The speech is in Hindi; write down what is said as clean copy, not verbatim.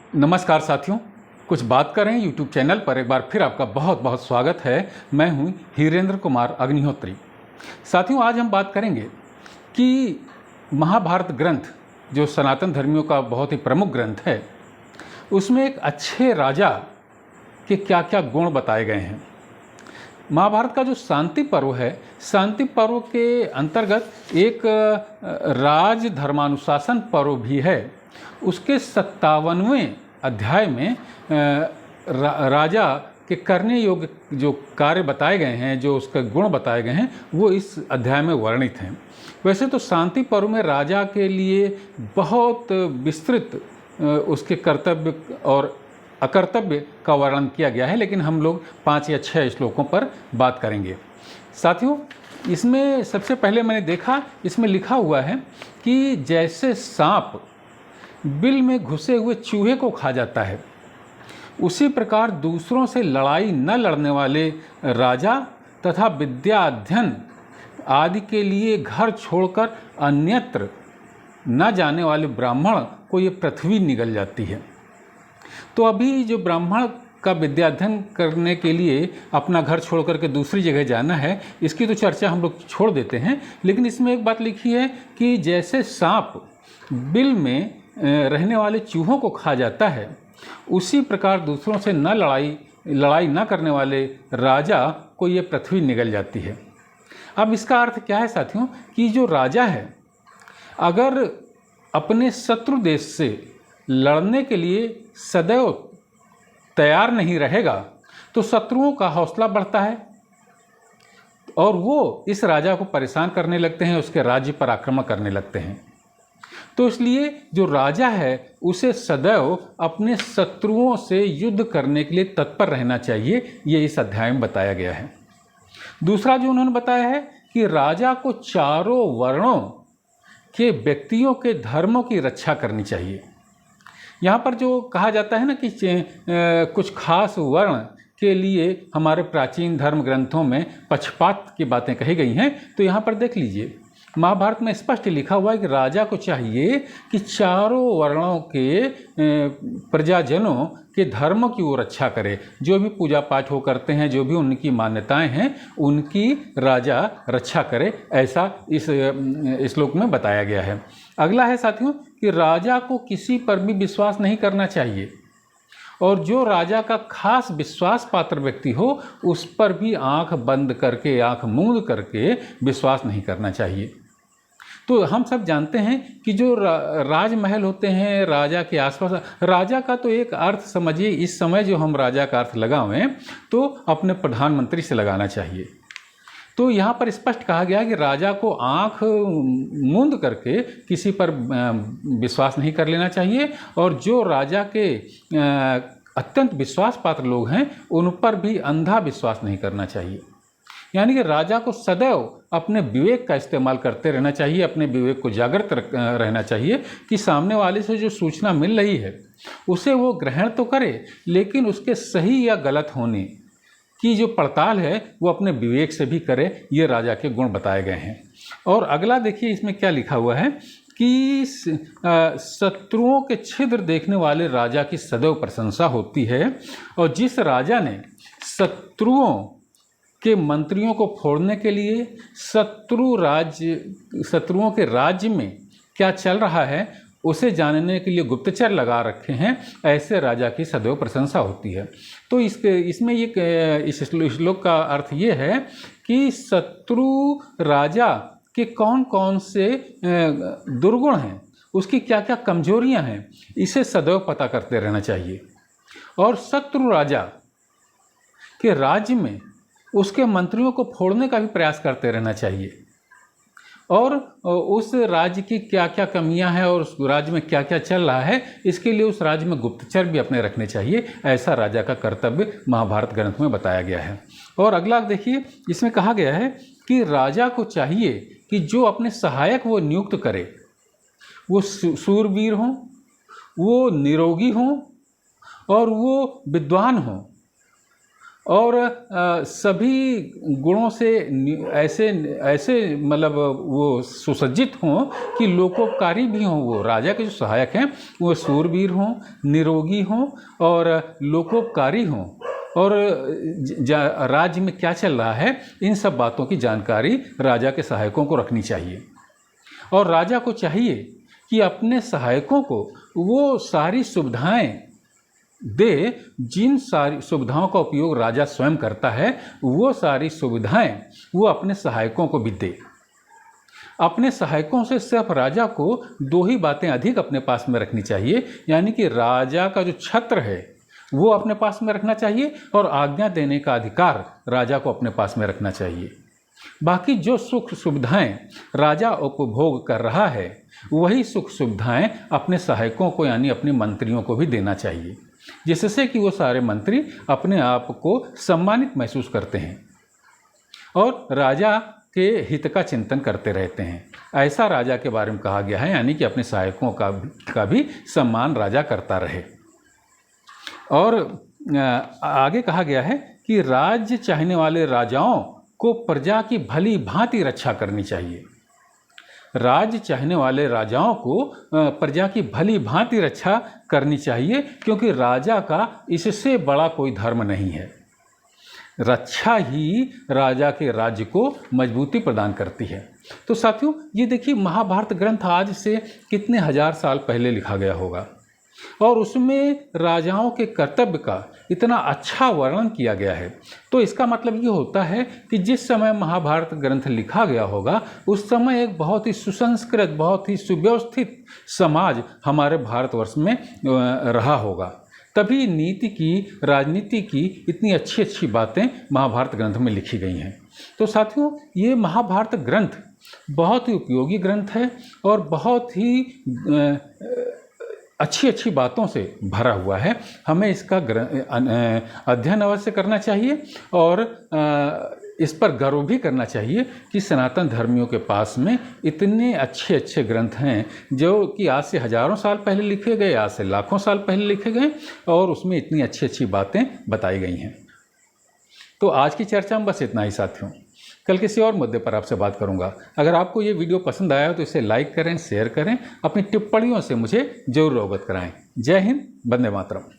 नमस्कार साथियों, कुछ बात करें यूट्यूब चैनल पर एक बार फिर आपका बहुत बहुत स्वागत है। मैं हूं हीरेंद्र कुमार अग्निहोत्री। साथियों, आज हम बात करेंगे कि महाभारत ग्रंथ जो सनातन धर्मियों का बहुत ही प्रमुख ग्रंथ है, उसमें एक अच्छे राजा के क्या क्या गुण बताए गए हैं। महाभारत का जो शांति पर्व है, शांति पर्व के अंतर्गत एक राज धर्मानुशासन पर्व भी है। उसके 57वें अध्याय में राजा के करने योग्य जो कार्य बताए गए हैं, जो उसके गुण बताए गए हैं, वो इस अध्याय में वर्णित हैं। वैसे तो शांति पर्व में राजा के लिए बहुत विस्तृत उसके कर्तव्य और अकर्तव्य का वर्णन किया गया है, लेकिन हम लोग 5 या 6 श्लोकों पर बात करेंगे। साथियों, इसमें सबसे पहले मैंने देखा, इसमें लिखा हुआ है कि जैसे सांप बिल में घुसे हुए चूहे को खा जाता है, उसी प्रकार दूसरों से लड़ाई न लड़ने वाले राजा तथा विद्या अध्ययन आदि के लिए घर छोड़कर अन्यत्र न जाने वाले ब्राह्मण को ये पृथ्वी निगल जाती है। तो अभी जो ब्राह्मण का विद्याध्ययन करने के लिए अपना घर छोड़ करके दूसरी जगह जाना है, इसकी तो चर्चा हम लोग छोड़ देते हैं, लेकिन इसमें एक बात लिखी है कि जैसे सांप बिल में रहने वाले चूहों को खा जाता है, उसी प्रकार दूसरों से लड़ाई न करने वाले राजा को ये पृथ्वी निगल जाती है। अब इसका अर्थ क्या है साथियों, कि जो राजा है अगर अपने शत्रु देश से लड़ने के लिए सदैव तैयार नहीं रहेगा तो शत्रुओं का हौसला बढ़ता है और वो इस राजा को परेशान करने लगते हैं, उसके राज्य पर आक्रमण करने लगते हैं। तो इसलिए जो राजा है उसे सदैव अपने शत्रुओं से युद्ध करने के लिए तत्पर रहना चाहिए, ये इस अध्याय में बताया गया है। दूसरा जो उन्होंने बताया है कि राजा को चारों वर्णों के व्यक्तियों के धर्मों की रक्षा करनी चाहिए। यहाँ पर जो कहा जाता है ना कि कुछ खास वर्ण के लिए हमारे प्राचीन धर्म ग्रंथों में पक्षपात की बातें कही गई हैं, तो यहाँ पर देख लीजिए, महाभारत में स्पष्ट लिखा हुआ है कि राजा को चाहिए कि चारों वर्णों के प्रजाजनों के धर्म की वो रक्षा करे। जो भी पूजा पाठ वो करते हैं, जो भी उनकी मान्यताएं हैं, उनकी राजा रक्षा करे, ऐसा इस श्लोक में बताया गया है। अगला है साथियों कि राजा को किसी पर भी विश्वास नहीं करना चाहिए और जो राजा का खास विश्वास पात्र व्यक्ति हो उस पर भी आंख बंद करके, आंख मूंद करके विश्वास नहीं करना चाहिए। तो हम सब जानते हैं कि जो राजमहल होते हैं राजा के आसपास, राजा का तो एक अर्थ समझिए, इस समय जो हम राजा का अर्थ लगावें तो अपने प्रधानमंत्री से लगाना चाहिए। तो यहाँ पर स्पष्ट कहा गया कि राजा को आंख मूंद करके किसी पर विश्वास नहीं कर लेना चाहिए और जो राजा के अत्यंत विश्वास पात्र लोग हैं उन पर भी अंधा विश्वास नहीं करना चाहिए। यानी कि राजा को सदैव अपने विवेक का इस्तेमाल करते रहना चाहिए, अपने विवेक को जागृत रहना चाहिए कि सामने वाले से जो सूचना मिल रही है उसे वो ग्रहण तो करे, लेकिन उसके सही या गलत होने की जो पड़ताल है वो अपने विवेक से भी करे। ये राजा के गुण बताए गए हैं। और अगला देखिए, इसमें क्या लिखा हुआ है कि शत्रुओं के छिद्र देखने वाले राजा की सदैव प्रशंसा होती है और जिस राजा ने शत्रुओं के मंत्रियों को फोड़ने के लिए शत्रुओं के राज्य में क्या चल रहा है उसे जानने के लिए गुप्तचर लगा रखे हैं, ऐसे राजा की सदैव प्रशंसा होती है। तो इसमें इस श्लोक का अर्थ ये है कि शत्रु राजा के कौन कौन से दुर्गुण हैं, उसकी क्या क्या कमजोरियां हैं, इसे सदैव पता करते रहना चाहिए और शत्रु राजा के राज्य में उसके मंत्रियों को फोड़ने का भी प्रयास करते रहना चाहिए और उस राज्य की क्या क्या कमियां हैं और उस राज्य में क्या क्या चल रहा है, इसके लिए उस राज्य में गुप्तचर भी अपने रखने चाहिए। ऐसा राजा का कर्तव्य महाभारत ग्रंथ में बताया गया है। और अगला देखिए, इसमें कहा गया है कि राजा को चाहिए कि जो अपने सहायक वो नियुक्त करे वो शूरवीर हों, वो निरोगी हों और वो विद्वान हों और सभी गुणों से ऐसे ऐसे मतलब वो सुसज्जित हों कि लोकोपकारी भी हों। वो राजा के जो सहायक हैं वो शूरवीर हों, निरोगी हों और लोकोपकारी हों, और राज्य में क्या चल रहा है इन सब बातों की जानकारी राजा के सहायकों को रखनी चाहिए। और राजा को चाहिए कि अपने सहायकों को वो सारी सुविधाएं दे जिन सारी सुविधाओं का उपयोग राजा स्वयं करता है, वो सारी सुविधाएं वो अपने सहायकों को भी दे। अपने सहायकों से सिर्फ राजा को दो ही बातें अधिक अपने पास में रखनी चाहिए, यानी कि राजा का जो छत्र है वो अपने पास में रखना चाहिए और आज्ञा देने का अधिकार राजा को अपने पास में रखना चाहिए। बाकी जो सुख सुविधाएं राजा उपभोग कर रहा है वही सुख सुविधाएं अपने सहायकों को यानी अपने मंत्रियों को भी देना चाहिए, जिससे कि वो सारे मंत्री अपने आप को सम्मानित महसूस करते हैं और राजा के हित का चिंतन करते रहते हैं। ऐसा राजा के बारे में कहा गया है, यानी कि अपने सहायकों का भी सम्मान राजा करता रहे। और आगे कहा गया है कि राज्य चाहने वाले राजाओं को प्रजा की भली भांति रक्षा करनी चाहिए। राज्य चाहने वाले राजाओं को प्रजा की भली भांति रक्षा करनी चाहिए, क्योंकि राजा का इससे बड़ा कोई धर्म नहीं है। रक्षा ही राजा के राज्य को मजबूती प्रदान करती है। तो साथियों, ये देखिए महाभारत ग्रंथ आज से कितने हजार साल पहले लिखा गया होगा और उसमें राजाओं के कर्तव्य का इतना अच्छा वर्णन किया गया है। तो इसका मतलब ये होता है कि जिस समय महाभारत ग्रंथ लिखा गया होगा उस समय एक बहुत ही सुसंस्कृत, बहुत ही सुव्यवस्थित समाज हमारे भारतवर्ष में रहा होगा। तभी नीति की, राजनीति की इतनी अच्छी अच्छी बातें महाभारत ग्रंथ में लिखी गई हैं। तो साथियों, ये महाभारत ग्रंथ बहुत ही उपयोगी ग्रंथ है और बहुत ही अच्छी अच्छी बातों से भरा हुआ है। हमें इसका अध्ययन अवश्य करना चाहिए और इस पर गर्व भी करना चाहिए कि सनातन धर्मियों के पास में इतने अच्छे अच्छे ग्रंथ हैं जो कि आज से हजारों साल पहले लिखे गए, आज से लाखों साल पहले लिखे गए और उसमें इतनी अच्छी अच्छी बातें बताई गई हैं। तो आज की चर्चा में बस इतना ही साथियों। कल किसी और मुद्दे पर आपसे बात करूंगा। अगर आपको ये वीडियो पसंद आया हो तो इसे लाइक करें, शेयर करें, अपनी टिप्पणियों से मुझे जरूर अवगत कराएं। जय हिंद, वंदे मातरम।